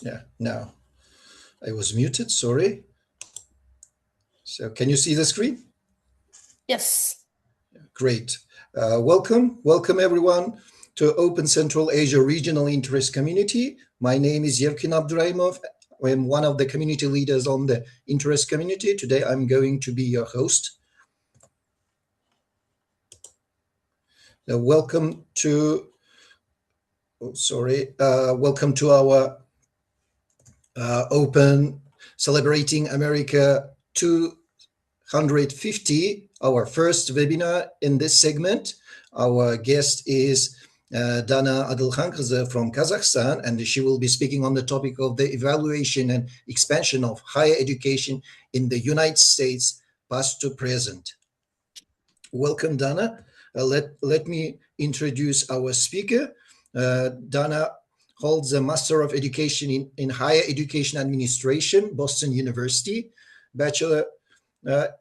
Yeah, now I was muted, sorry. So can you see the screen? Yes. Great. Welcome everyone to Open Central Asia Regional Interest Community. My name is Yevkin Abduraimov. I'm one of the community leaders on the interest community. Today I'm going to be your host. Welcome to, welcome to our Open Celebrating America 250, our first webinar in this segment. Our guest is Dana Adilkhankyzy from Kazakhstan, and she will be speaking on the topic of the evaluation and expansion of higher education in the United States, past to present. Welcome, Dana. Let me introduce our speaker. Dana holds a Master of Education in Higher Education Administration, Boston University, Bachelor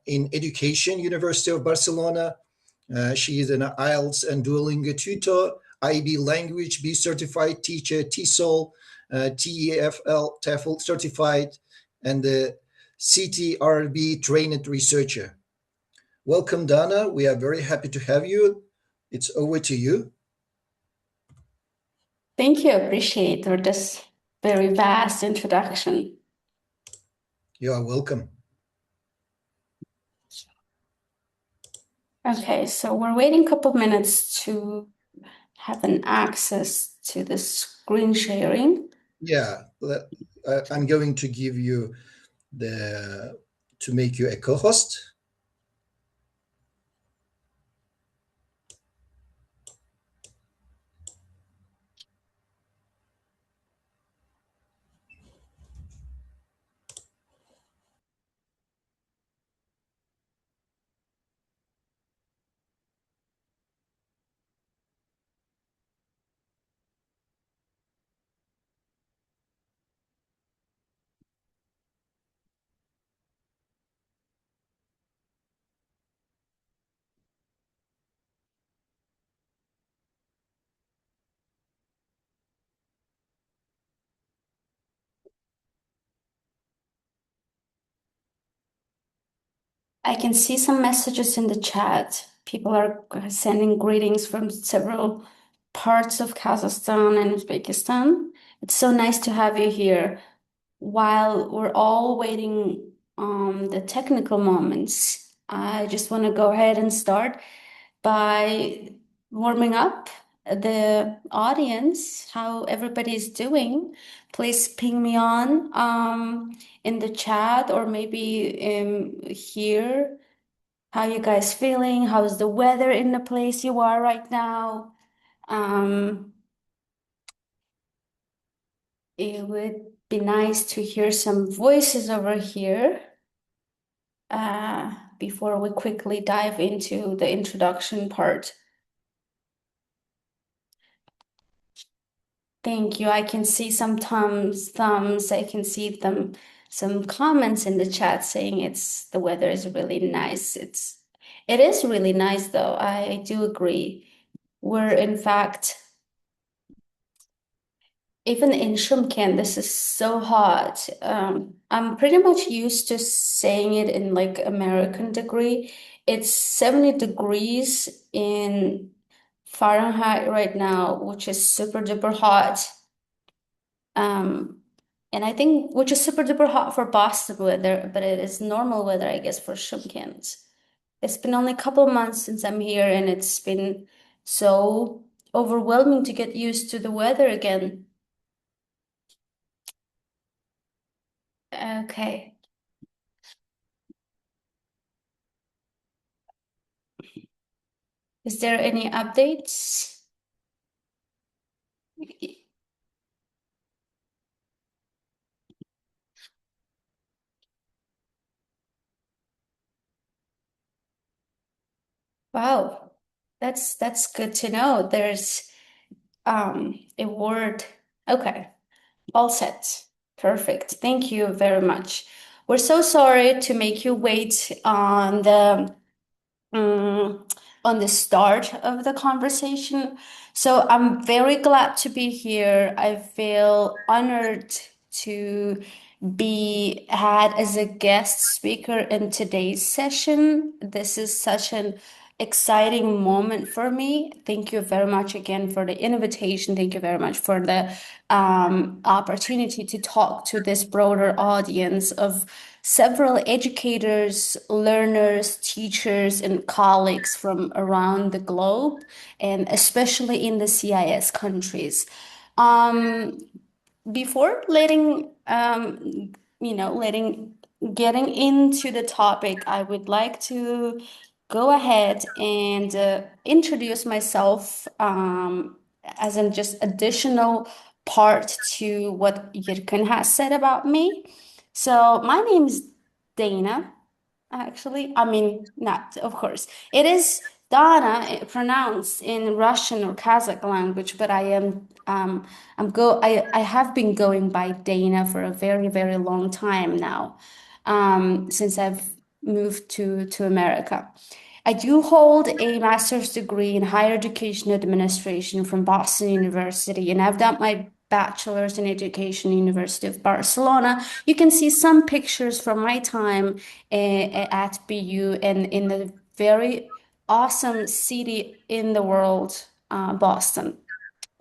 in Education, University of Barcelona. She is an IELTS and Duolingo tutor, IB Language B certified teacher, TESOL, TEFL certified, and the CTRB trained researcher. Welcome, Dana. We are very happy to have you. It's over to you. Thank you. Appreciate for this very vast introduction. You are welcome. Okay, so we're waiting a couple minutes to have an access to the screen sharing. Yeah, I'm going to give you to make you a co-host. I can see some messages in the chat. People are sending greetings from several parts of Kazakhstan and Uzbekistan. It's so nice to have you here. While we're all waiting on the technical moments, I just want to go ahead and start by warming up the audience, how everybody's doing. Please ping me on in the chat or maybe here. How you guys feeling? How's the weather in the place you are right now? It would be nice to hear some voices over here before we quickly dive into the introduction part. Thank you. I can see some thumbs. I can see some comments in the chat saying the weather is really nice. It is really nice though. I do agree. We're in fact, even in Shumken, this is so hot. I'm pretty much used to saying it in like American degree. It's 70 degrees in Fahrenheit right now, which is super duper hot. And I think which is super duper hot for Boston weather, but it is normal weather, I guess, for Shumkins. It's been only a couple of months since I'm here, and it's been so overwhelming to get used to the weather again. Okay. Is there any updates? Wow, that's good to know. There's a word. Okay, all set. Perfect. Thank you very much. We're so sorry to make you wait on the start of the conversation. So I'm very glad to be here. I feel honored to be had as a guest speaker in today's session. This is such an exciting moment for me. Thank you very much again for the invitation. Thank you very much for the opportunity to talk to this broader audience of several educators, learners, teachers, and colleagues from around the globe, and especially in the CIS countries. Um, Before getting into the topic, I would like to go ahead and introduce myself as an just additional part to what Yirkan has said about me. So my name is Dana, actually. I mean, not, of course. It is Dana, pronounced in Russian or Kazakh language, but I have been going by Dana for a very, very long time now, since I've moved to America. I do hold a master's degree in higher education administration from Boston University, and I've done my bachelor's in education, University of Barcelona. You can see some pictures from my time at BU and in the very awesome city in the world, Boston.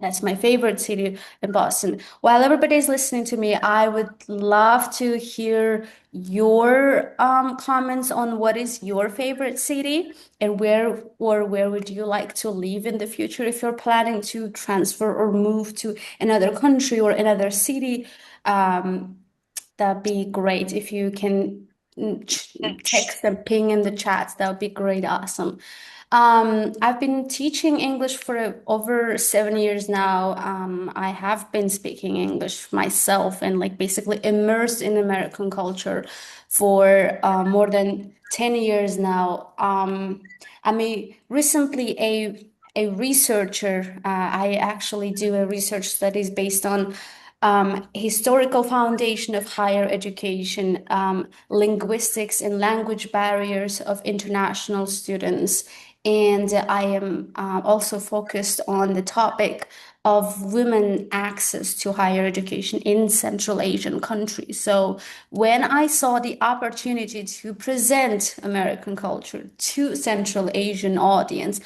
That's my favorite city in Boston. While everybody's listening to me, I would love to hear your comments on what is your favorite city and where would you like to live in the future if you're planning to transfer or move to another country or another city. That'd be great if you can text and ping in the chats. That would be great. Awesome. I've been teaching English for over 7 years now. I have been speaking English myself and like basically immersed in American culture for more than 10 years now. Recently a researcher. I actually do a research studies based on historical foundation of higher education, linguistics and language barriers of international students. And I am also focused on the topic of women access to higher education in Central Asian countries. So when I saw the opportunity to present American culture to Central Asian audience,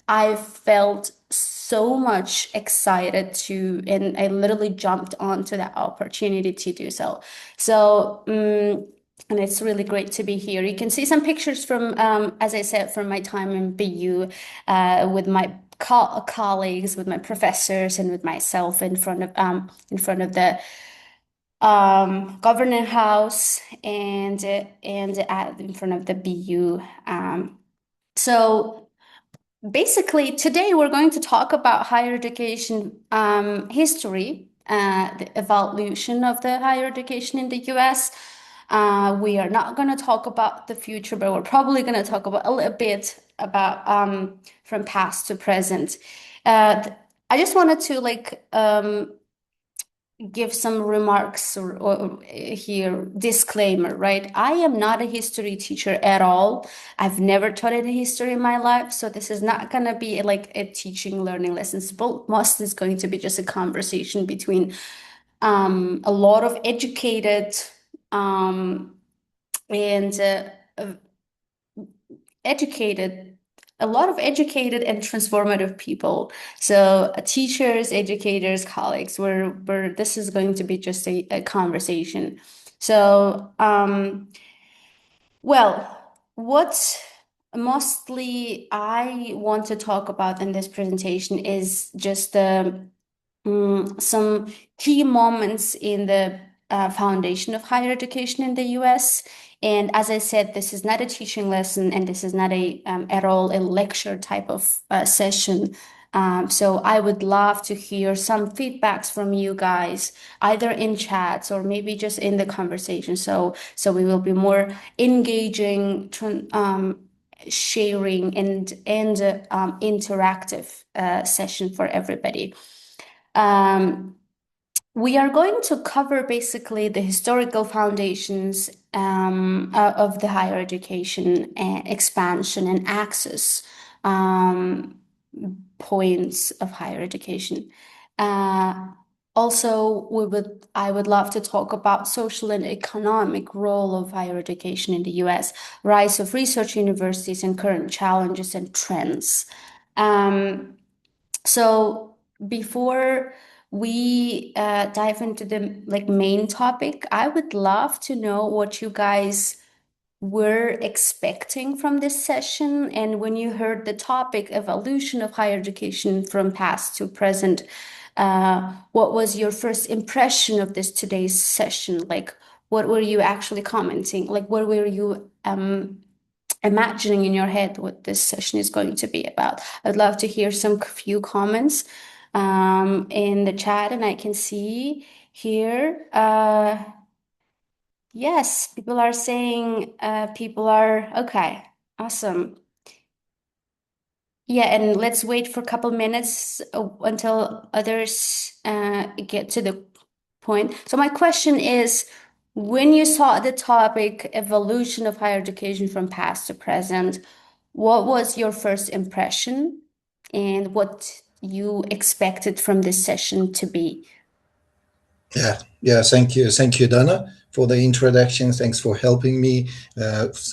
I felt so much excited and I literally jumped onto that opportunity to do so. So, and it's really great to be here. You can see some pictures from, as I said, from my time in BU, with my colleagues, with my professors, and with myself in front of the government house and in front of the BU. So. Basically, today we're going to talk about higher education history, the evolution of the higher education in the US. We are not going to talk about the future, but we're probably going to talk about a little bit about from past to present. I just wanted to give some remarks or here disclaimer, right? I am not a history teacher at all. I've never taught any history in my life, so this is not going to be like a teaching learning lessons, but most is going to be just a conversation between a lot of educated um, and educated a lot of educated and transformative people. So teachers, educators, colleagues, this is going to be just a conversation. So, what mostly I want to talk about in this presentation is just some key moments in the foundation of higher education in the US. And as I said, this is not a teaching lesson, and this is not at all a lecture type of session. So I would love to hear some feedbacks from you guys, either in chats or maybe just in the conversation. So we will be more engaging, sharing, and interactive session for everybody. We are going to cover basically the historical foundations of the higher education expansion and access points of higher education. Uh, Also, I would love to talk about social and economic role of higher education in the US, rise of research universities and current challenges and trends. So before we dive into the main topic, I would love to know what you guys were expecting from this session. And when you heard the topic, evolution of higher education from past to present, what was your first impression of this today's session? Like, what were you actually commenting? Like, what were you imagining in your head what this session is going to be about? I'd love to hear some few comments in the chat, and I can see here. Yes, people are saying people are okay. Awesome. Yeah, and let's wait for a couple minutes until others get to the point. So my question is, when you saw the topic evolution of higher education from past to present, what was your first impression and what you expected from this session to be? Yeah. Thank you, Dana, for the introduction. Thanks for helping me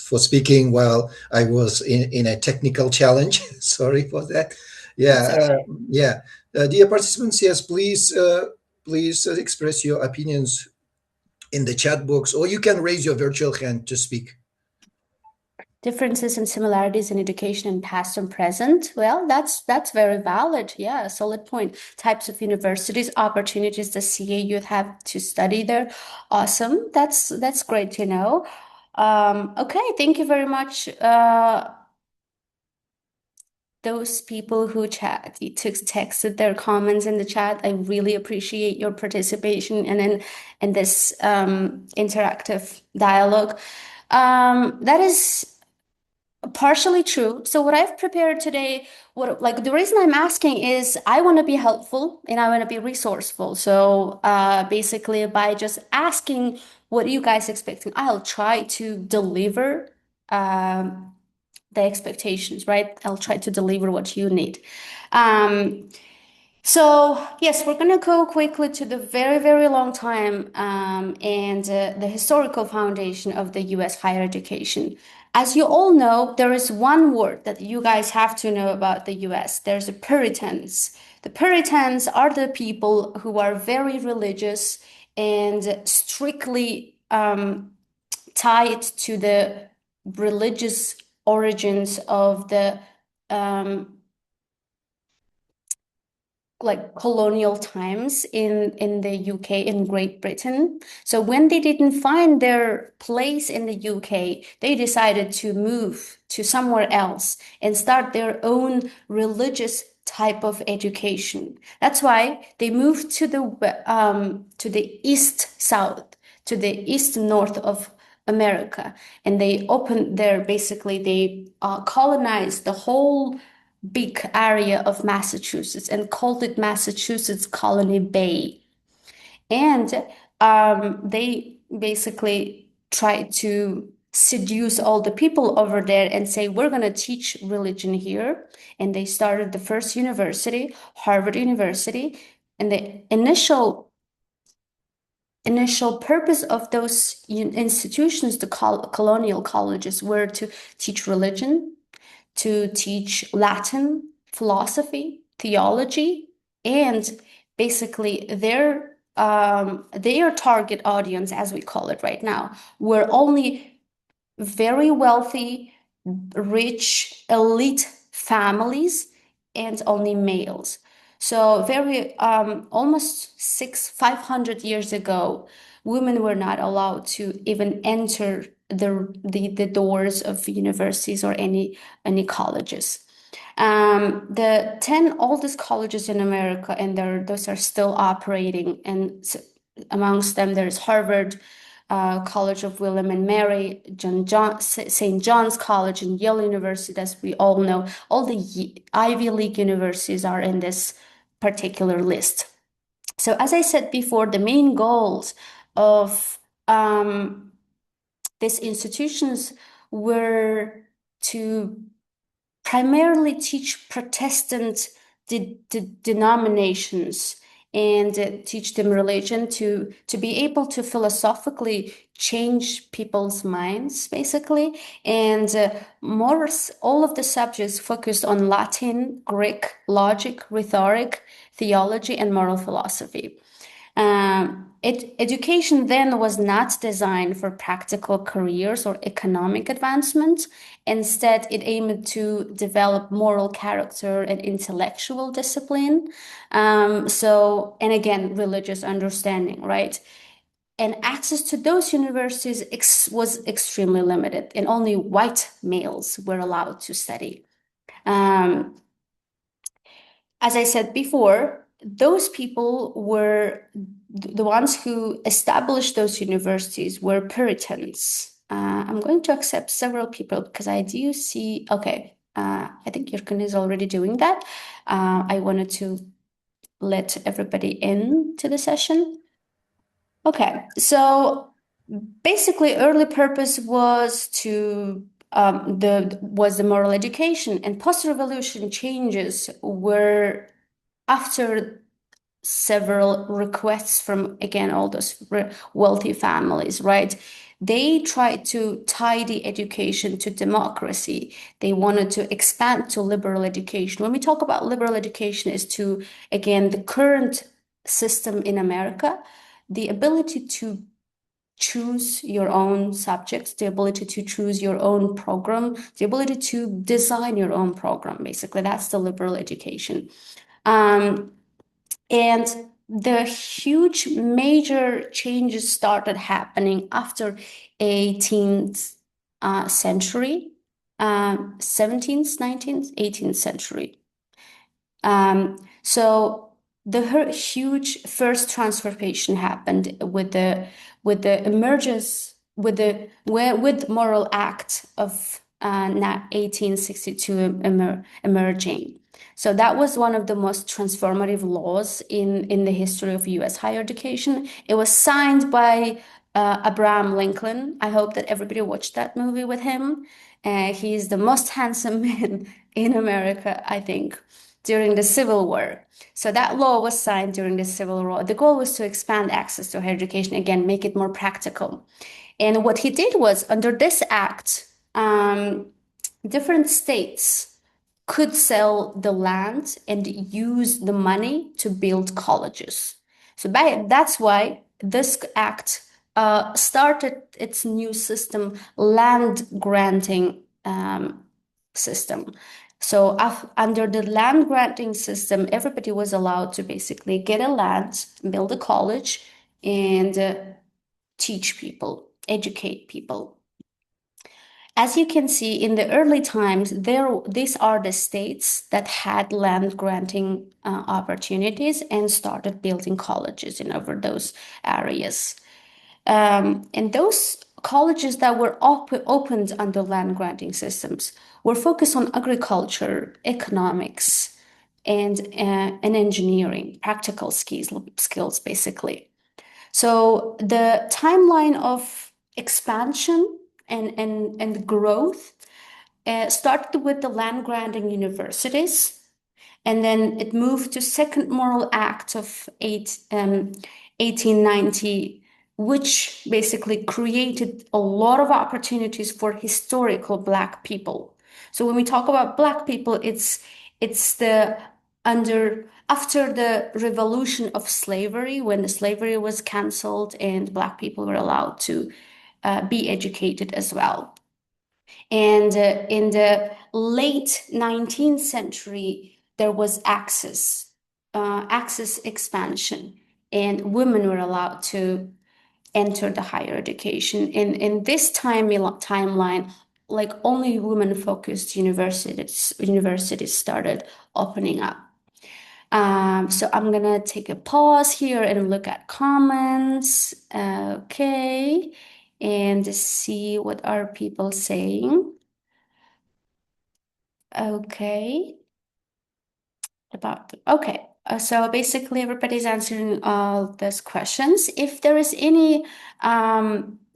for speaking while I was in a technical challenge. Sorry for that. That's Yeah, okay. yeah. Dear participants, yes, please express your opinions in the chat box, or you can raise your virtual hand to speak. Differences and similarities in education in past and present. Well, that's very valid. Yeah, solid point. Types of universities, opportunities the CA youth have to study there. Awesome. That's great to know. Okay, thank you very much. Those people who texted their comments in the chat, I really appreciate your participation and in this interactive dialogue. That is partially true. So what I've prepared today, the reason I'm asking is I want to be helpful and I want to be resourceful. So basically by just asking what are you guys expecting, I'll try to deliver the expectations, right? I'll try to deliver what you need. So yes, we're gonna go quickly to the very, very long time and the historical foundation of the U.S. higher education. As you all know, there is one word that you guys have to know about the U.S. There's the Puritans. The Puritans are the people who are very religious and strictly tied to the religious origins of the colonial times in the UK, in Great Britain. So when they didn't find their place in the UK, they decided to move to somewhere else and start their own religious type of education. That's why they moved to the east south, to the east north of America, and they opened there. Basically, they colonized the whole big area of Massachusetts and called it Massachusetts Colony Bay. And they basically tried to seduce all the people over there and say, we're going to teach religion here. And they started the first university, Harvard University. And the initial purpose of those institutions, the colonial colleges, were to teach religion, to teach Latin, philosophy, theology, and basically their target audience, as we call it right now, were only very wealthy, rich, elite families and only males. So very almost 500 years ago, women were not allowed to even enter the doors of universities or any colleges. The 10 oldest colleges in America, and those are still operating, and amongst them there's Harvard, College of William and Mary, St. John's College, and Yale University, as we all know. All the Ivy League universities are in this particular list. So as I said before, the main goals of these institutions were to primarily teach Protestant denominations and teach them religion to be able to philosophically change people's minds, basically. And more, all of the subjects focused on Latin, Greek, logic, rhetoric, theology, and moral philosophy. Education then was not designed for practical careers or economic advancement. Instead, it aimed to develop moral character and intellectual discipline. And again, religious understanding, right? And access to those universities was extremely limited, and only white males were allowed to study. As I said before, those people were the ones who established those universities were Puritans. I'm going to accept several people because I do see, okay, I think Yurkan is already doing that. I wanted to let everybody in to the session. Okay, so basically early purpose was to the moral education, and post-revolution changes were after several requests from, again, all those wealthy families, right? They tried to tie the education to democracy. They wanted to expand to liberal education. When we talk about liberal education, is to, again, the current system in America, the ability to choose your own subjects, the ability to choose your own program, the ability to design your own program. Basically, that's the liberal education. And the huge major changes started happening after 18th century, 17th, 19th, 18th century. So the huge first transformation happened with the emergence with Moral Act of 1862 emerging. So that was one of the most transformative laws in the history of U.S. higher education. It was signed by Abraham Lincoln. I hope that everybody watched that movie with him. He's the most handsome man in America, I think, during the Civil War. So that law was signed during the Civil War. The goal was to expand access to higher education, again, make it more practical. And what he did was, under this act, different states could sell the land and use the money to build colleges. So that's why this act started its new system, land granting system. So under the land granting system, everybody was allowed to basically get a land, build a college, and teach people, educate people. As you can see, in the early times, these are the states that had land granting opportunities and started building colleges in over those areas. And those colleges that were opened under land granting systems were focused on agriculture, economics, and engineering, practical skills, basically. So the timeline of expansion and growth started with the land granting universities, and then it moved to Second Moral Act of 1890, which basically created a lot of opportunities for historical Black people. So when we talk about Black people, it's the after the revolution of slavery, when the slavery was canceled and Black people were allowed to be educated as well. And in the late 19th century, there was access expansion, and women were allowed to enter the higher education. In this timeline, like only women-focused universities started opening up. So I'm gonna take a pause here and look at comments. Okay, and see what are people saying. Okay. Okay. So basically, everybody's answering all those questions. If there is any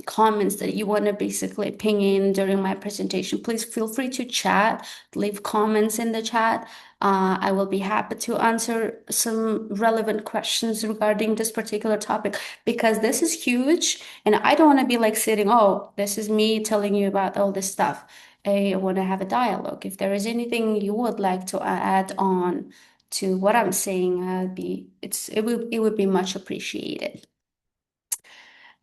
comments that you want to basically ping in during my presentation, please feel free to chat, leave comments in the chat. I will be happy to answer some relevant questions regarding this particular topic because this is huge, and I don't want to be like sitting, oh, this is me telling you about all this stuff. I want to have a dialogue. If there is anything you would like to add on to what I'm saying, it would be much appreciated.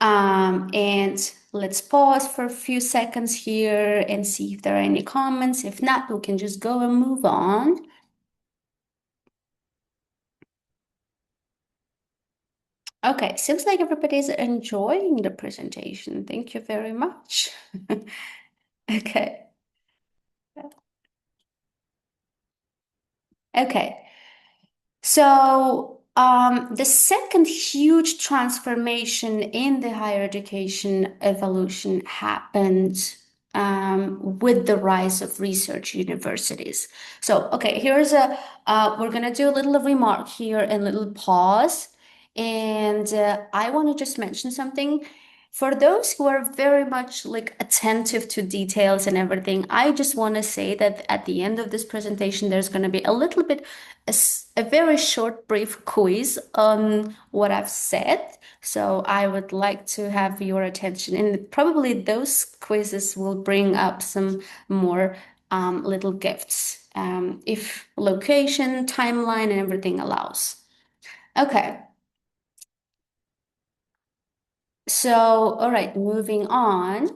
And let's pause for a few seconds here and see if there are any comments. If not, we can just go and move on. Okay, seems like everybody's enjoying the presentation. Thank you very much. Okay. Okay. So the second huge transformation in the higher education evolution happened with the rise of research universities. So, okay, we're going to do a little remark here and a little pause. And I want to just mention something. For those who are very much like attentive to details and everything, I just want to say that at the end of this presentation, there's going to be a little bit a very short, brief quiz on what I've said. So I would like to have your attention, and probably those quizzes will bring up some more little gifts, if location, timeline, and everything allows. Okay. So, all right, moving on.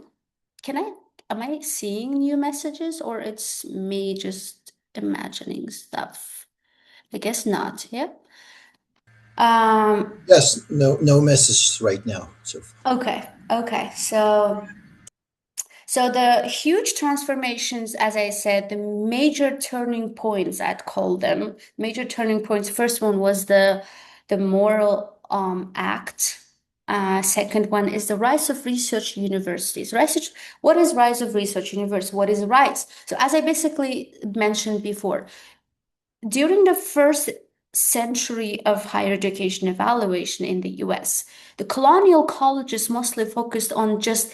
Am I seeing new messages or it's me just imagining stuff? I guess not. Yeah. Um, Yes, no message right now. So okay. So the huge transformations, as I said, the major turning points, I'd call them major turning points. First one was the moral act. Second one is the rise of research universities. What is rise of research universities? What is RICE? So as I basically mentioned before, during the first century of higher education evaluation in the US, the colonial colleges mostly focused on just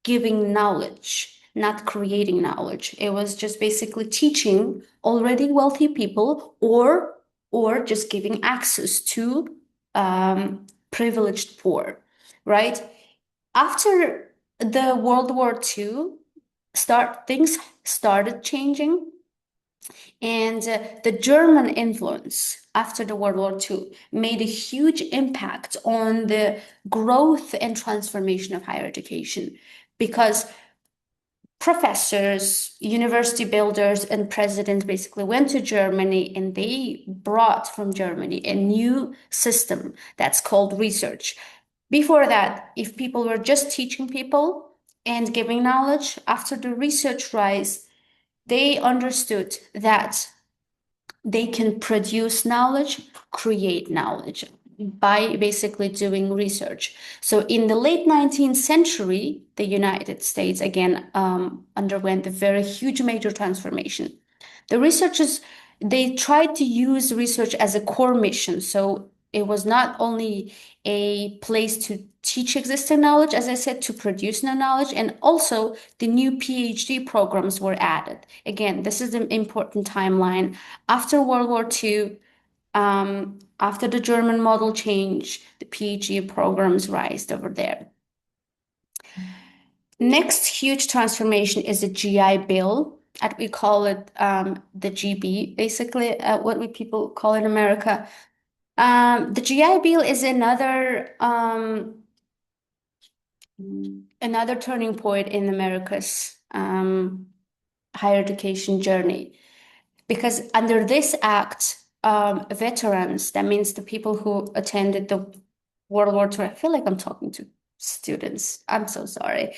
giving knowledge, not creating knowledge. It was just basically teaching already wealthy people or just giving access to privileged poor, right? After the World War II, things started changing, and the German influence after the World War II made a huge impact on the growth and transformation of higher education because professors, university builders, and presidents basically went to Germany and they brought from Germany a new system that's called research. Before that, if people were just teaching people and giving knowledge, after the research rise, they understood that they can produce knowledge, create knowledge by basically doing research. So in the late 19th century, the United States again underwent a very huge major transformation. The researchers, they tried to use research as a core mission. So it was not only a place to teach existing knowledge, as I said, to produce new knowledge, and also the new PhD programs were added. Again, this is an important timeline. After World War II, after the German model change, the PhD programs rised over there. Next huge transformation is the GI Bill. We call it the GB, basically, what we people call in America. The GI Bill is another turning point in America's higher education journey. Because under this act, veterans, that means the people who attended the World War II, I feel like I'm talking to students. I'm so sorry.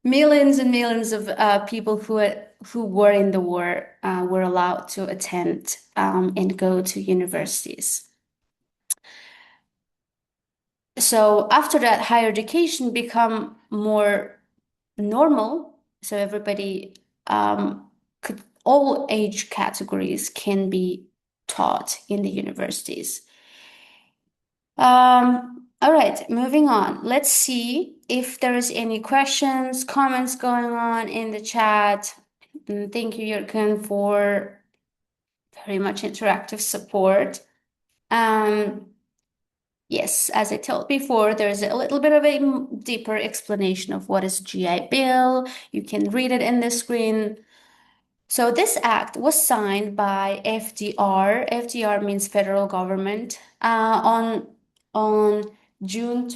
Millions and millions of people who were in the war were allowed to attend and go to universities. So after that, higher education become more normal. So everybody all age categories can be taught in the universities. All right, moving on. Let's see if there is any questions, comments going on in the chat. And thank you, Jürgen, for very much interactive support. Yes, as I told before, there's a little bit of a deeper explanation of what is GI Bill. You can read it in the screen. So this act was signed by FDR. FDR means federal government on June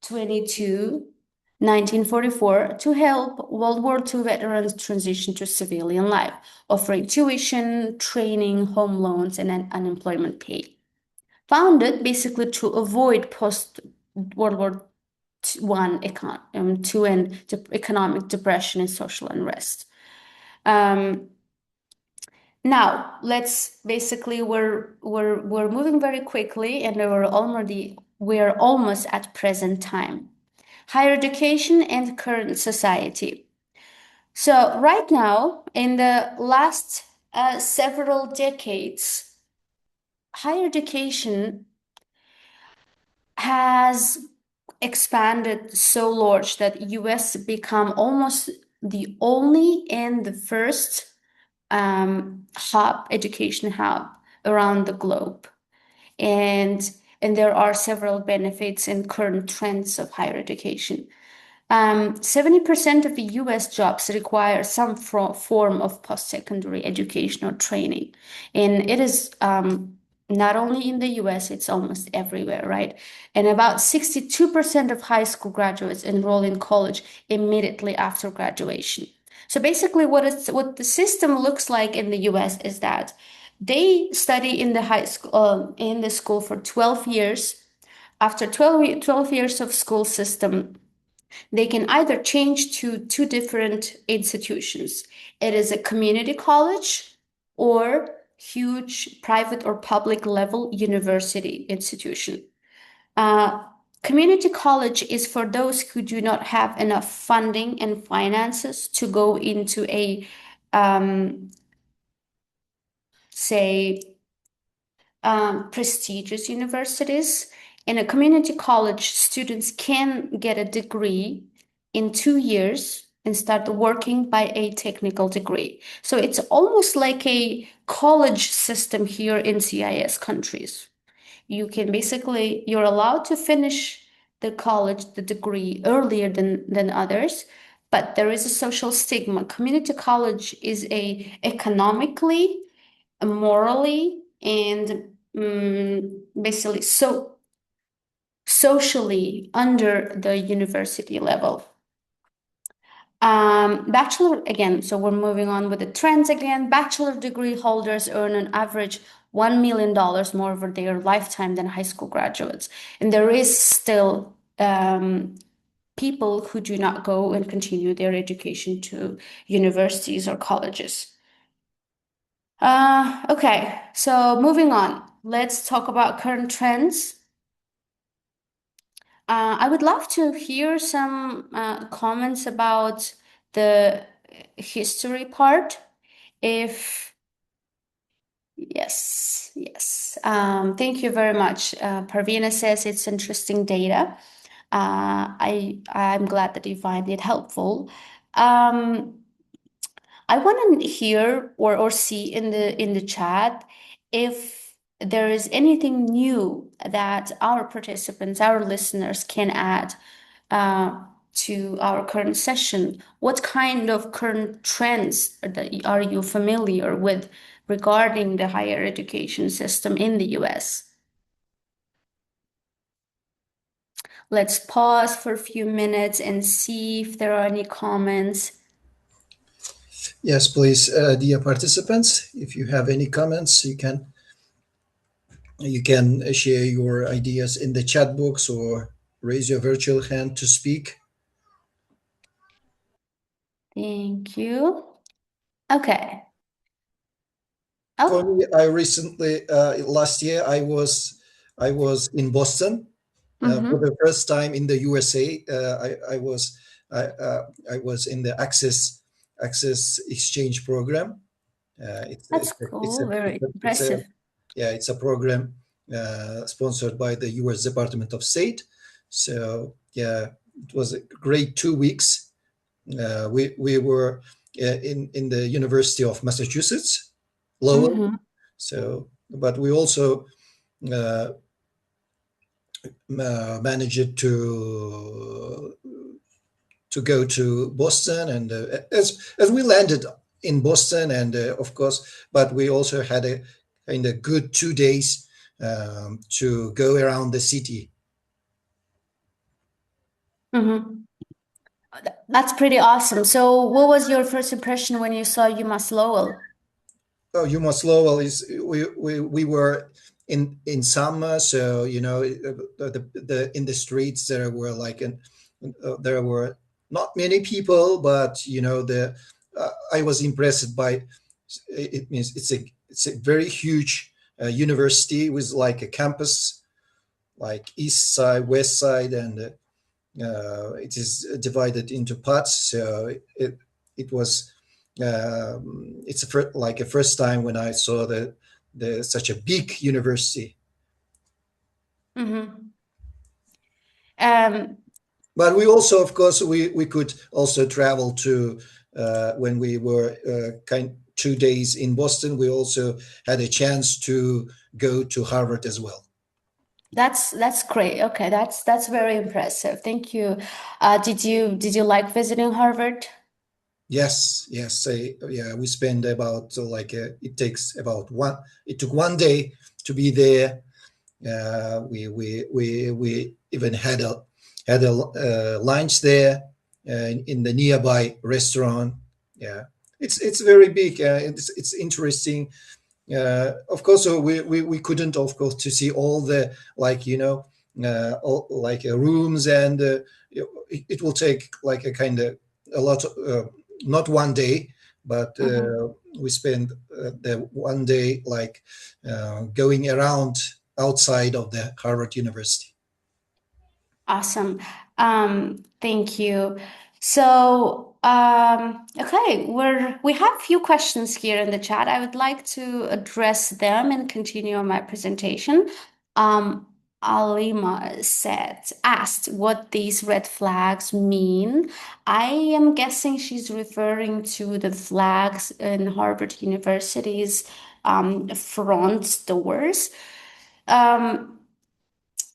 22, 1944, to help World War II veterans transition to civilian life, offering tuition, training, home loans, and unemployment pay. Founded basically to avoid post-World War I economic depression and social unrest. Now let's basically we're moving very quickly, and we're almost at present time. Higher education and current society. So right now, in the last several decades, higher education has expanded so large that US become almost the only and the first education hub around the globe. And there are several benefits and current trends of higher education. 70% of the US jobs require some form of post-secondary education or training. And it is not only in the US, it's almost everywhere, right? And about 62% of high school graduates enroll in college immediately after graduation. So basically what the system looks like in the US is that they study in the high school, in the school for 12 years. After 12 years of school system, they can either change to two different institutions. It is a community college or huge private or public level university institution. Community college is for those who do not have enough funding and finances to go into a, prestigious universities. In a community college, students can get a degree in 2 years and start working by a technical degree. So it's almost like a college system here in CIS countries. You're allowed to finish the degree earlier than others, but there is a social stigma. Community college is economically, morally, and basically socially under the university level. Bachelor, again, so we're moving on with the trends again. Bachelor degree holders earn an average $1 million more over their lifetime than high school graduates. And there is still people who do not go and continue their education to universities or colleges. Okay, so moving on. Let's talk about current trends. I would love to hear some comments about the history part. Yes. Thank you very much. Parvina says it's interesting data. I'm glad that you find it helpful. I want to hear or see in the chat if there is anything new that our participants, our listeners can add to our current session. What kind of current trends are you familiar with regarding the higher education system in the US? Let's pause for a few minutes and see if there are any comments. Yes, please, dear participants, if you have any comments, you can share your ideas in the chat box or raise your virtual hand to speak. Thank you. Okay. For me, I recently last year I was in Boston for the first time in the USA. I was in the Access exchange program. That's cool. Very impressive. yeah, it's a program sponsored by the U.S. Department of State. So yeah, it was a great 2 weeks. We were in the University of Massachusetts, Lowell. Mm-hmm. So, but we also uh, managed to go to Boston, and as we landed in Boston, and of course, but we also had a kind of good 2 days to go around the city. Mm-hmm. That's pretty awesome. So, what was your first impression when you saw UMass Lowell? Oh, UMass Lowell is we were in summer, so you know the in the streets there were like there were not many people, but you know I was impressed by it. Means it's a very huge university with like a campus, like east side, west side, and it is divided into parts. So it was it's like a first time when I saw the such a big university. Mm-hmm. Um, But we also, of course, we could also travel to when we were 2 days in Boston. We also had a chance to go to Harvard as well. that's great. Okay, that's very impressive. Thank you. Did you like visiting Harvard? Yes, yes. Yeah, we spend about it takes about one. It took 1 day to be there. We even had a lunch there in the nearby restaurant. Yeah, it's very big. It's interesting. Of course, we couldn't, of course, to see all the all, like rooms, and it will take like a kind of a lot of, not 1 day, but Mm-hmm. we spend the 1 day like going around outside of the Harvard University. Awesome. Thank you. So, okay, we have a few questions here in the chat. I would like to address them and continue on my presentation. Um, Alima asked what these red flags mean. I am guessing she's referring to the flags in Harvard University's front doors. Um,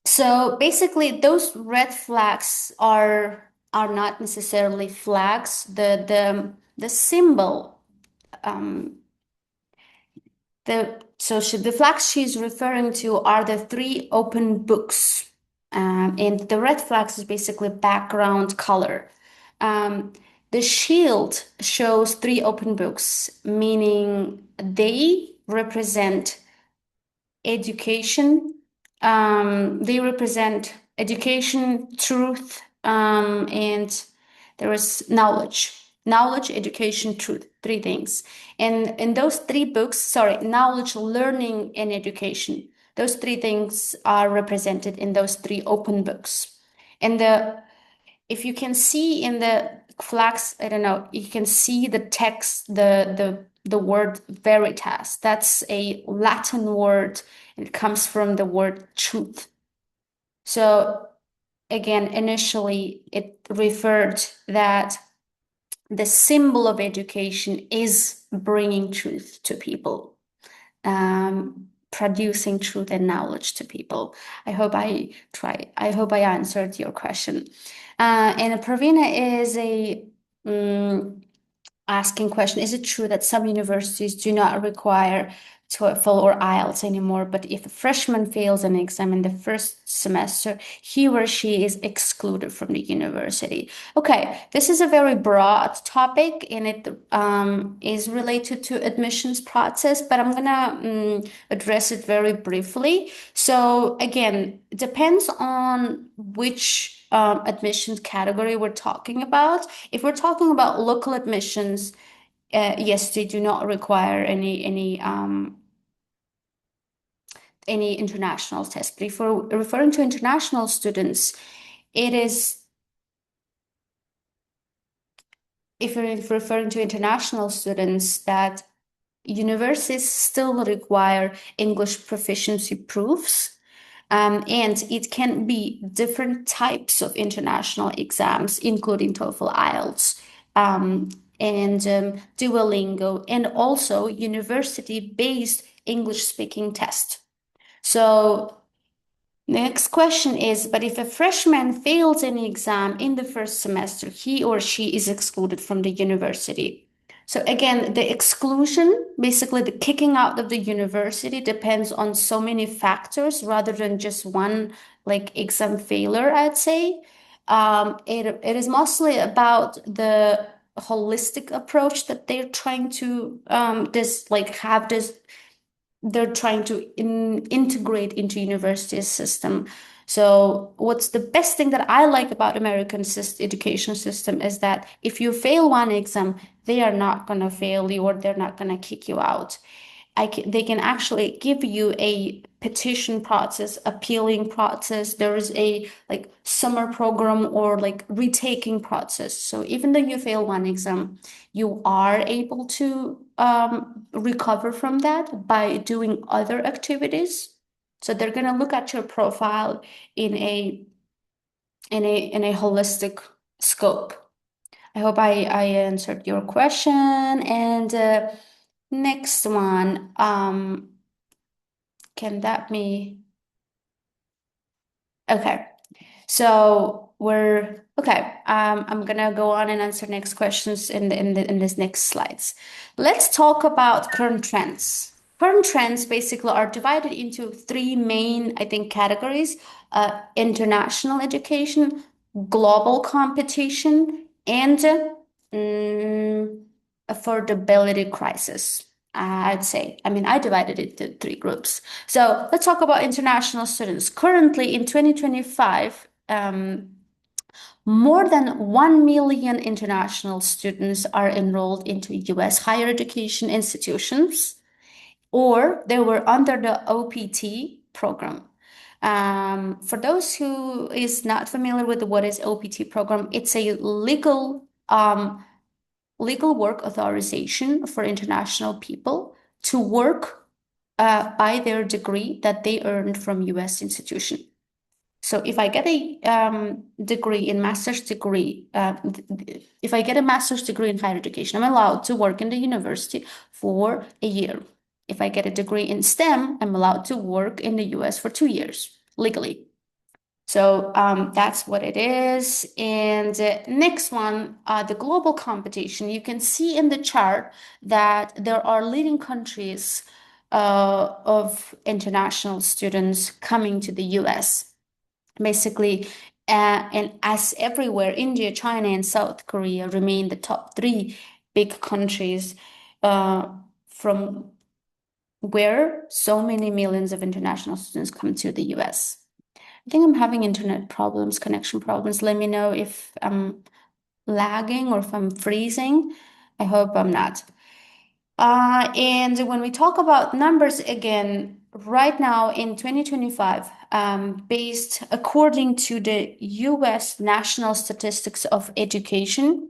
so basically, those red flags are not necessarily flags. The symbol, um, the flags she's referring to are the three open books, and the red flags is basically background color. Um, the shield shows three open books, meaning they represent education. They represent education, truth, and there is knowledge. Knowledge, education, truth, three things. And in those three books, sorry, knowledge, learning, and education, those three things are represented in those three open books. And if you can see in the flags, I don't know, you can see the text, the word veritas. That's a Latin word. It comes from the word truth. So again, initially it referred that the symbol of education is bringing truth to people, producing truth and knowledge to people. I hope I answered your question. And Pravina is asking question, is it true that some universities do not require TOEFL or IELTS anymore, but if a freshman fails an exam in the first semester, he or she is excluded from the university? Okay, this is a very broad topic, and it is related to admissions process, but I'm gonna address it very briefly. So again, it depends on which admissions category we're talking about. If we're talking about local admissions, yes, they do not require any international test. But if we're referring to international students, it is if we're referring to international students that universities still require English proficiency proofs. And it can be different types of international exams, including TOEFL, IELTS, and Duolingo, and also university-based English speaking test. So next question is, but if a freshman fails any exam in the first semester, he or she is excluded from the university. So again, the exclusion, basically the kicking out of the university, depends on so many factors rather than just one like exam failure, I'd say. It is mostly about the holistic approach that they're trying to they're trying to integrate into university system. So what's the best thing that I like about American education system is that if you fail one exam, they are not going to fail you or they're not going to kick you out. They can actually give you a petition process, appealing process. There is a like summer program or like retaking process. So even though you fail one exam, you are able to recover from that by doing other activities. So they're gonna look at your profile in a holistic scope. I hope I answered your question. And next one, can that be? Okay. So we're okay. I'm gonna go on and answer next questions in this next slides. Let's talk about current trends. Current trends basically are divided into three main, I think, categories: international education, global competition, and affordability crisis. I'd say. I mean, I divided it into three groups. So let's talk about international students. Currently in 2025, more than 1 million international students are enrolled into US higher education institutions, or they were under the OPT program. For those who is not familiar with what is OPT program, it's a legal work authorization for international people to work by their degree that they earned from US institution. So if I get a degree in master's degree, if I get a master's degree in higher education, I'm allowed to work in the university for a year. If I get a degree in STEM, I'm allowed to work in the US for 2 years legally. So that's what it is. And next one, the global competition. You can see in the chart that there are leading countries of international students coming to the US. Basically, and as everywhere, India, China, and South Korea remain the top three big countries from where so many millions of international students come to the US. I think I'm having internet problems, connection problems. Let me know if I'm lagging or if I'm freezing. I hope I'm not. And when we talk about numbers again, right now in 2025, based according to the US National Statistics of Education,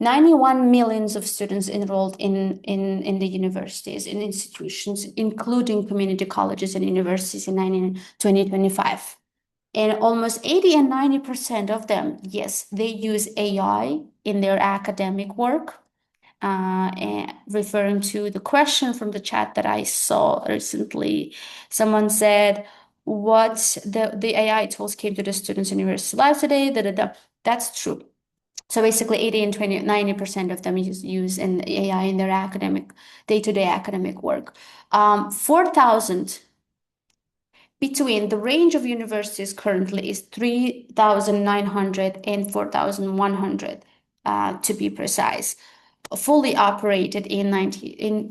91 millions of students enrolled in the universities and institutions, including community colleges and universities in 2025. And almost 80 and 90% of them, yes, they use AI in their academic work. And referring to the question from the chat that I saw recently, someone said, what the AI tools came to the students' university life today, That's true. So basically 80 and 90% of them use an AI in their academic, day-to-day academic work. 4,000 between the range of universities currently is 3,900 and 4,100, to be precise, fully operated in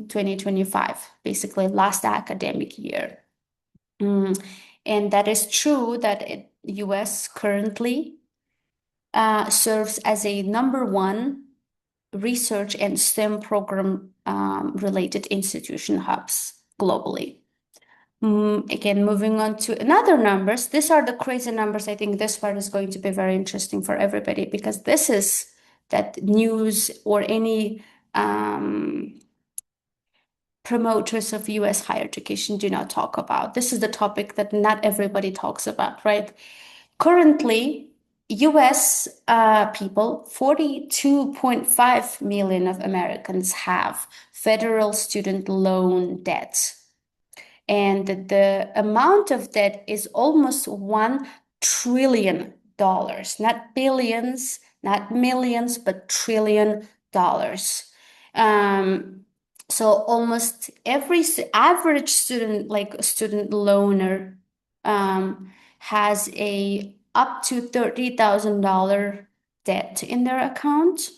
2025, basically last academic year. And that is true that US currently serves as a #1 research and STEM program related institution hubs globally. Again, moving on to another numbers. These are the crazy numbers. I think this part is going to be very interesting for everybody because this is that news or any promoters of US higher education do not talk about. This is the topic that not everybody talks about, right? Currently, US people, 42.5 million of Americans have federal student loan debt. And the amount of debt is almost $1 trillion, not billions, not millions, but $1 trillion. So almost every average student, like a student loaner, has a up to $30,000 debt in their account.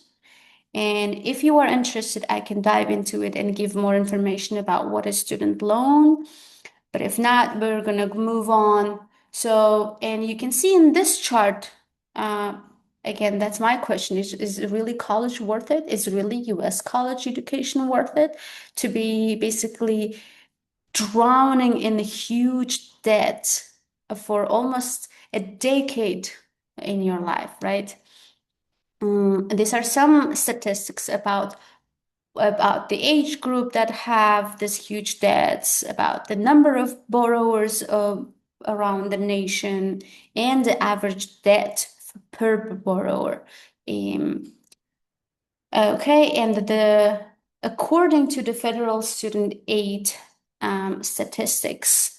And if you are interested, I can dive into it and give more information about what is student loan. But if not, we're gonna move on. So, and you can see in this chart, again, that's my question. Is really college worth it? Is really US college education worth it? To be basically drowning in huge debt for almost a decade in your life, right? These are some statistics about the age group that have this huge debts, about the number of borrowers around the nation, and the average debt per borrower. Okay, and according to the federal student aid statistics,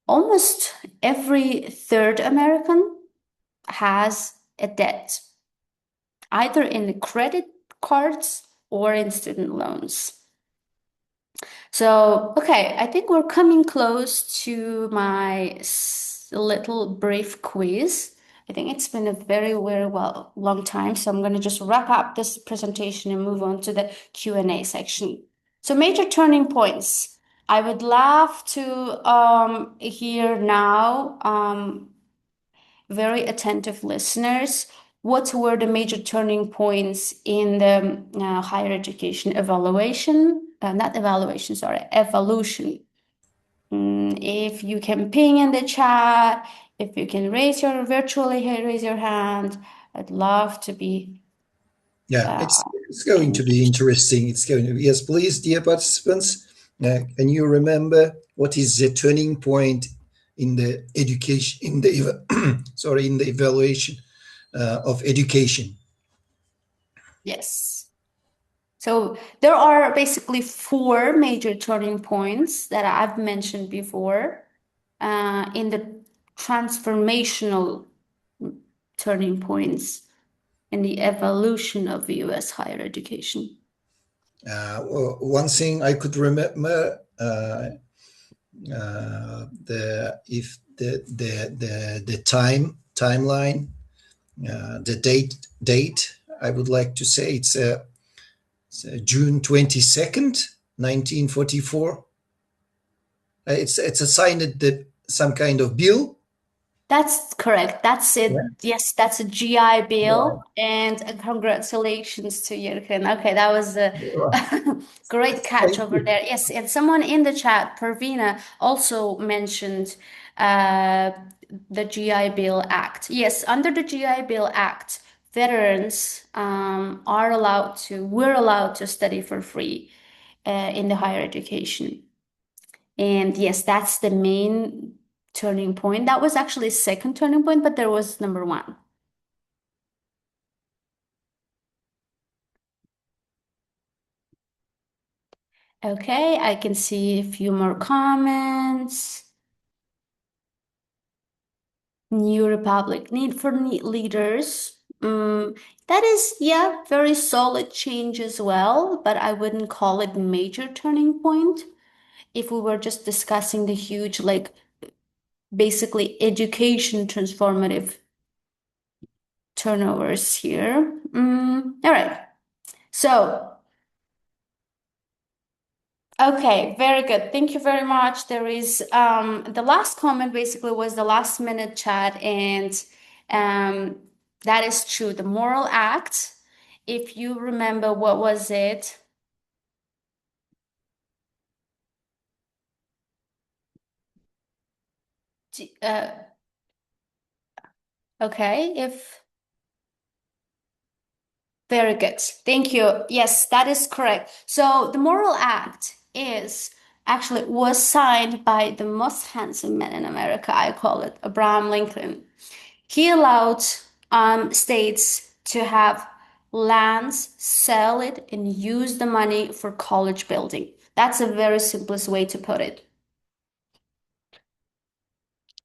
almost every third American has a debt, either in the credit cards or in student loans. So, okay, I think we're coming close to my little brief quiz. I think it's been a very, very long time, so I'm going to just wrap up this presentation and move on to the Q&A section. So, major turning points. I would love to hear now, very attentive listeners, what were the major turning points in the higher education evaluation? Not evaluation, sorry, evolution. If you can ping in the chat, if you can virtually raise your hand, I'd love to be. Yeah, it's going to be interesting. It's going to be, yes, please, dear participants. Can you remember what is the turning point in the education, in the sorry, in the evaluation of education? Yes. So there are basically 4 major turning points that I've mentioned before in the transformational turning points in the evolution of US higher education. One thing I could remember, the timeline, the date. I would like to say it's June 22nd, 1944. It's a signed some kind of bill. That's correct. That's it. Yeah. Yes, that's a GI Yeah. Bill. And congratulations to Jürgen. Okay, that was a great catch Thank over you. there. Yes, and someone in the chat, Pervina, also mentioned uh, the GI Bill Act. Yes, under the GI Bill Act, veterans we're allowed to study for free in the higher education. And yes, that's the main turning point. That was actually a second turning point, but there was number 1. Okay, I can see a few more comments. New Republic, need for leaders. That is, yeah, very solid change as well, but I wouldn't call it major turning point. If we were just discussing the huge, like, basically education transformative turnovers here. All right. So, okay, very good. Thank you very much. There is the last comment basically was the last minute chat, and um that is true. The moral act, if you remember, what was it? Okay, if very good. Thank you. Yes, that is correct. So the moral act was signed by the most handsome man in America. I call it Abraham Lincoln. He allowed states to have lands, sell it, and use the money for college building. That's a very simplest way to put it.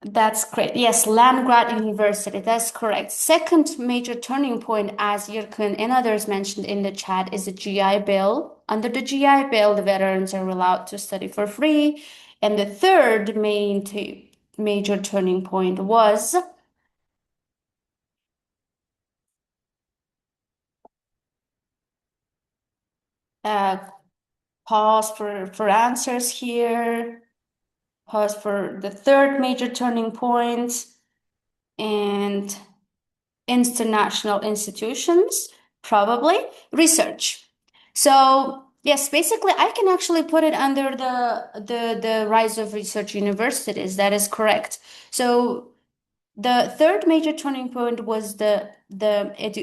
That's great. Yes, land grant university. That's correct. Second major turning point, as Yurkun and others mentioned in the chat, is the GI Bill. Under the GI Bill, the veterans are allowed to study for free. And the third major turning point was pause for answers here. Pause for the third major turning point. And international institutions, probably research. So yes, basically I can actually put it under the rise of research universities. That is correct. So the third major turning point was the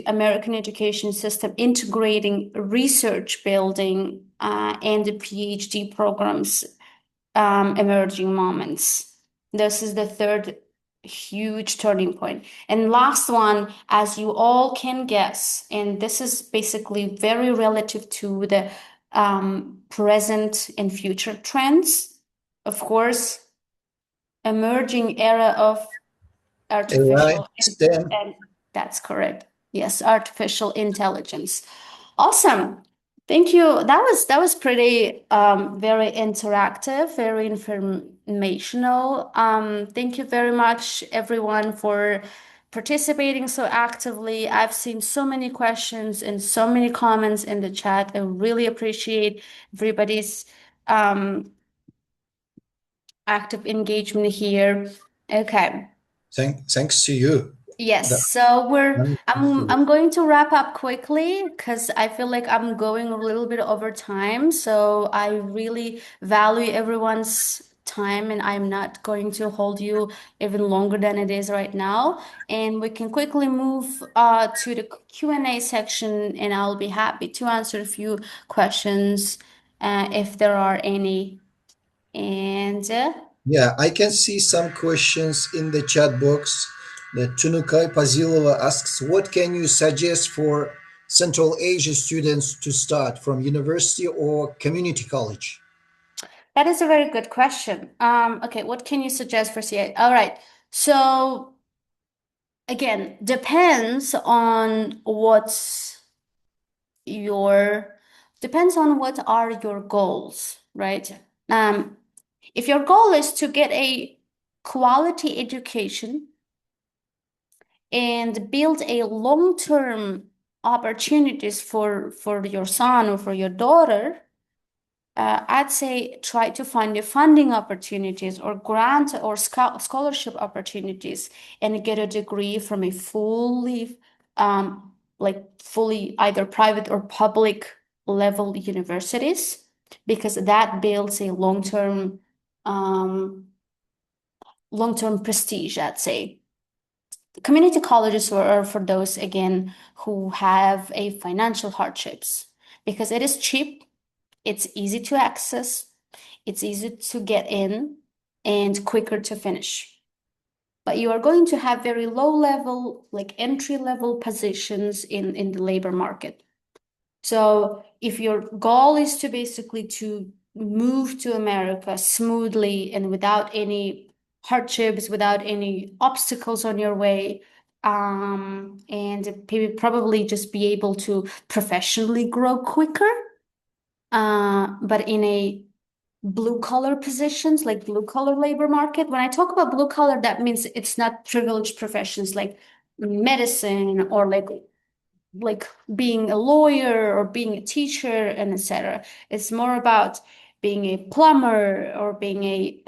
American education system integrating research building and the PhD programs emerging moments. This is the third huge turning point. And last one, as you all can guess, and this is basically very relative to the present and future trends, of course, emerging era of artificial and that's correct. Yes, artificial intelligence. Awesome. Thank you. That was pretty very interactive, very informational. Thank you very much, everyone, for participating so actively. I've seen so many questions and so many comments in the chat. I really appreciate everybody's active engagement here. Okay. Thanks to you. Yes, so I'm going to wrap up quickly because I feel like I'm going a little bit over time. So I really value everyone's time and I'm not going to hold you even longer than it is right now. And we can quickly move to the Q&A section and I'll be happy to answer a few questions if there are any. And yeah, I can see some questions in the chat box. The Tunukay Pazilova asks, what can you suggest for Central Asia students to start from university or community college? that is a very good question. Okay, what can you suggest for CA? All right. So again, depends on depends on what are your goals, right? If your goal is to get a quality education and build a long-term opportunities for your son or for your daughter, I'd say try to find the funding opportunities or grant or scholarship opportunities and get a degree from a fully either private or public level universities because that builds a long-term prestige, I'd say. Community colleges are for those again who have a financial hardships because it is cheap, it's easy to access, it's easy to get in, and quicker to finish. But you are going to have very low level, like entry level positions in the labor market. So if your goal is to basically to move to America smoothly and without any hardships, without any obstacles on your way, and probably just be able to professionally grow quicker, but in a blue collar positions, like blue collar labor market. When I talk about blue collar, that means it's not privileged professions like medicine or like being a lawyer or being a teacher and etc. It's more about being a plumber or being a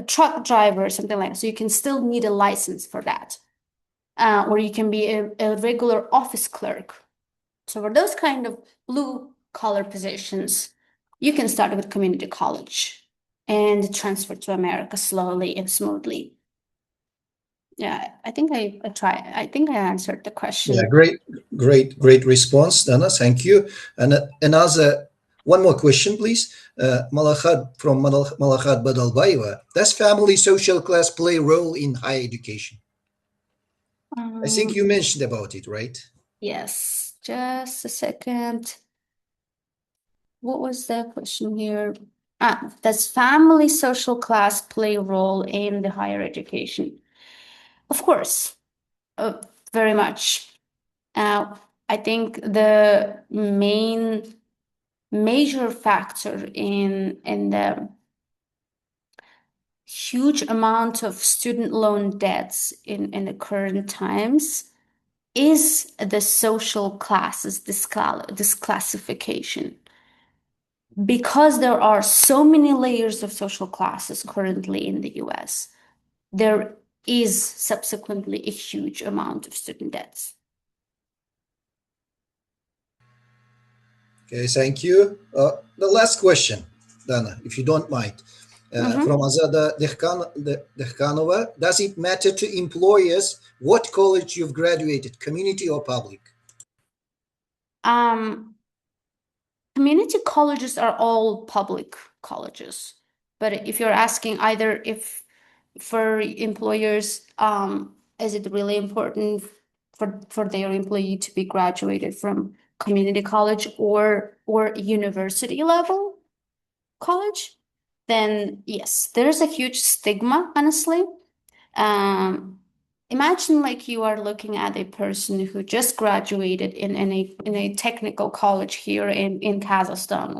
truck driver or something like that. So you can still need a license for that. Or you can be a regular office clerk. So for those kind of blue collar positions, you can start with community college and transfer to America slowly and smoothly. Yeah, I think I think I answered the question. Yeah, great response, Dana. Thank you. And another One more question, please. Malakhat from Malakhat Badalbayeva. Does family social class play a role in higher education? I think you mentioned about it, right? Yes, just a second. What was the question here? Does family social class play a role in the higher education? Of course, very much. I think the major factor in the huge amount of student loan debts in the current times is the social classes disclassification. Because there are so many layers of social classes currently in the US, there is subsequently a huge amount of student debts. Okay, thank you. The last question, Dana, if you don't mind, from Azada Dehkanova. Does it matter to employers what college you've graduated, community or public? Community colleges are all public colleges, but if you're asking either if for employers, is it really important for their employee to be graduated from community college or university level college, then yes, there's a huge stigma, honestly. Imagine like you are looking at a person who just graduated in a technical college here in Kazakhstan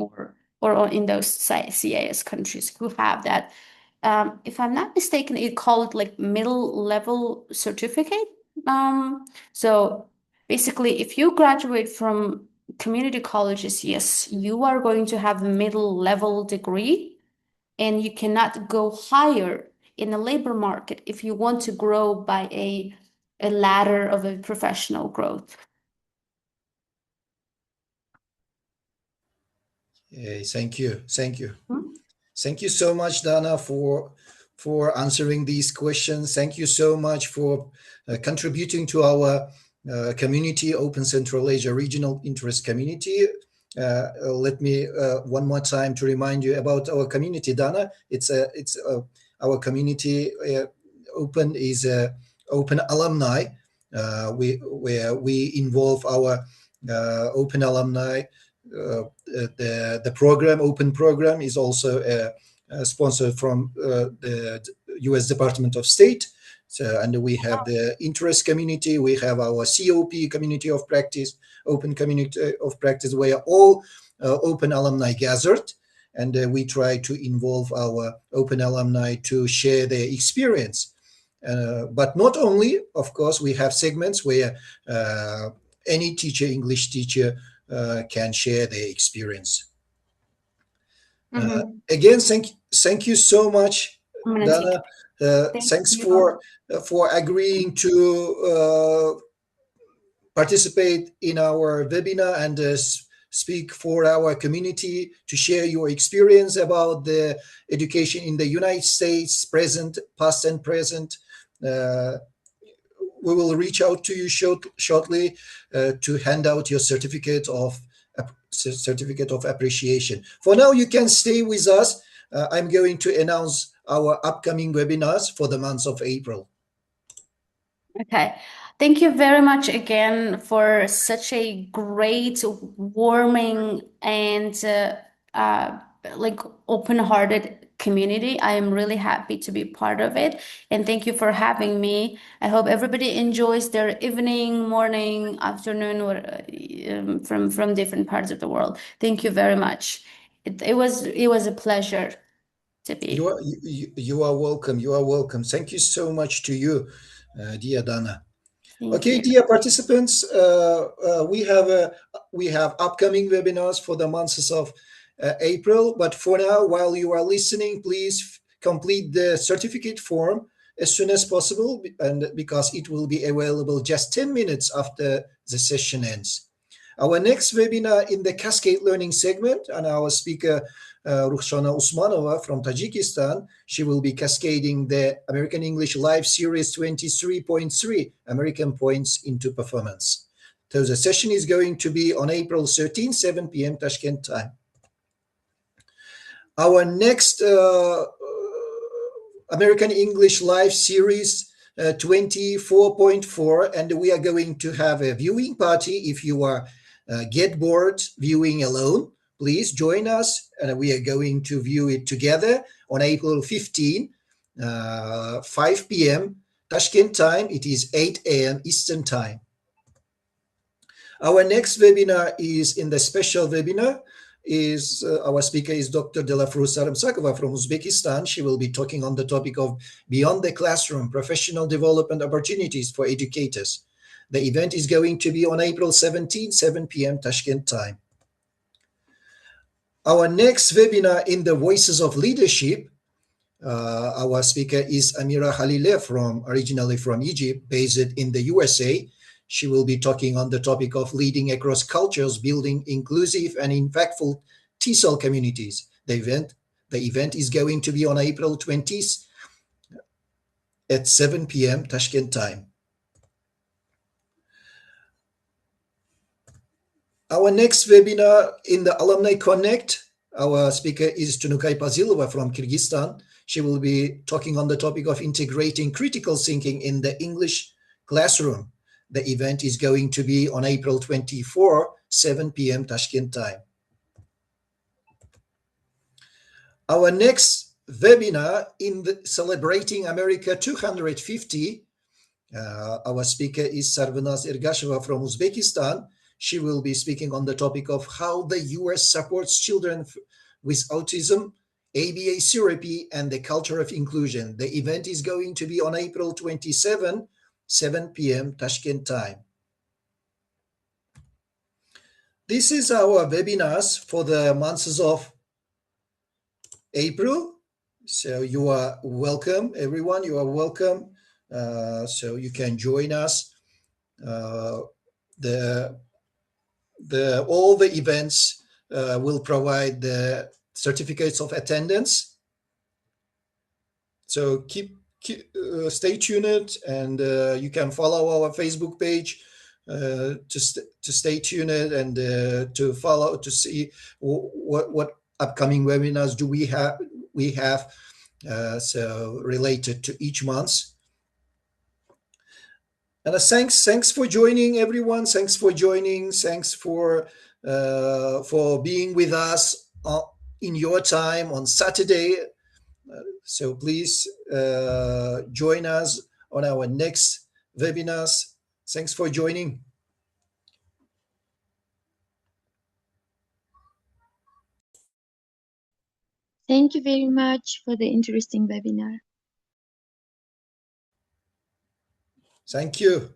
or in those CIS countries who have that. If I'm not mistaken, it called like middle level certificate. So basically, if you graduate from community colleges, yes, you are going to have a middle level degree, and you cannot go higher in the labor market if you want to grow by a ladder of a professional growth. Thank you. Thank you so much, Dana, for answering these questions. Thank you so much for contributing to our community, Open Central Asia Regional Interest Community. Let me one more time to remind you about our community, Dana. It's our community. Open is Open Alumni. Where we involve our Open Alumni. The program, Open Program, is also sponsored from the U.S. Department of State. So, and we have the interest community. We have our COP, Community of Practice, Open Community of Practice, where all Open alumni gathered, and we try to involve our Open alumni to share their experience. But not only, of course, we have segments where any teacher, English teacher, can share their experience. Again, thank you so much, Dana. Thanks for agreeing to participate in our webinar and speak for our community, to share your experience about the education in the United States, present, past, and present. We will reach out to you shortly to hand out your certificate of appreciation. For now, you can stay with us. I'm going to announce our upcoming webinars for the month of April. Okay. Thank you very much again for such a great, warming, and like open-hearted community. I am really happy to be part of it, and thank you for having me. I hope everybody enjoys their evening, morning, afternoon, or from different parts of the world. Thank you very much. It was a pleasure to be. You are welcome. You are welcome. Thank you so much to you, dear Dana. Okay, dear participants, we have upcoming webinars for the months of April. But for now, while you are listening, please complete the certificate form as soon as possible, and because it will be available just 10 minutes after the session ends. Our next webinar in the Cascade Learning segment, and our speaker, Rukhshana Usmanova from Tajikistan, she will be cascading the American English Live Series 23.3 American Points into Performance. So the session is going to be on April 13, 7 p.m. Tashkent time. Our next American English Live series 24.4, and we are going to have a viewing party. If you are get bored viewing alone, please join us, and we are going to view it together on April 15, 5 p.m. Tashkent time. It is 8 a.m. Eastern time. Our next webinar is in the special webinar. Our speaker is Dr. Delafruz Sarımsakova from Uzbekistan. She will be talking on the topic of Beyond the Classroom, Professional Development Opportunities for Educators. The event is going to be on April 17, 7 p.m. Tashkent time. Our next webinar in the Voices of Leadership, our speaker is Amira Halileh, originally from Egypt, based in the USA. She will be talking on the topic of leading across cultures, building inclusive and impactful TESOL communities. The event is going to be on April 20th at 7 p.m. Tashkent time. Our next webinar in the Alumni Connect, our speaker is Tunukay Pazilova from Kyrgyzstan. She will be talking on the topic of integrating critical thinking in the English classroom. The event is going to be on April 24, 7 p.m. Tashkent time. Our next webinar in the Celebrating America 250, our speaker is Sarvanaz Ergasheva from Uzbekistan. She will be speaking on the topic of how the U.S. supports children with autism, ABA therapy, and the culture of inclusion. The event is going to be on April 27, 7 p.m. Tashkent time. This is our webinars for the months of April. So you are welcome, everyone. You are welcome. So you can join us. All the events will provide the certificates of attendance. So stay tuned, and you can follow our Facebook page to stay tuned and to follow to see what upcoming webinars do we have so related to each month. And thanks for joining, everyone. Thanks for joining. Thanks for being with us in your time on Saturday. So please join us on our next webinars. Thanks for joining. Thank you very much for the interesting webinar. Thank you.